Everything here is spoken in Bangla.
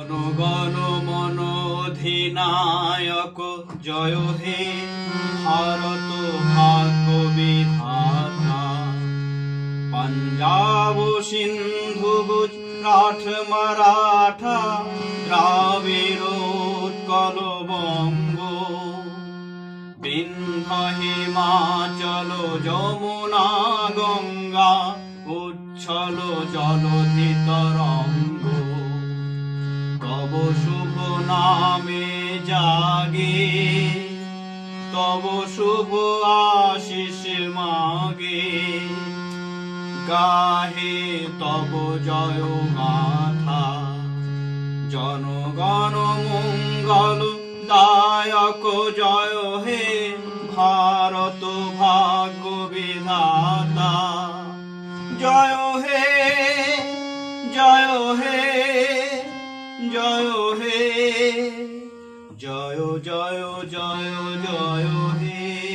জনগণ মন অধিনায়ক জয় হে ভারত ভাগ্য বিধাতা। পাঞ্জাব সিন্ধু গুজরাট মারাঠা দ্রাবিড় উৎকল বঙ্গ, বিন্ধ্য হিমাচল যমুনা গঙ্গা উচ্ছল জলধি তরঙ্গ। তব শুভ নামে জাগে, তব শুভ আশিস মাগে, গাহে তব জয় গাথা। জনগণ মঙ্গল দায়ক জয় হে ভারত ভাগ্য বিধাতা। জয় হে জয় হে জয় হে, জয় জয় জয় জয় হে।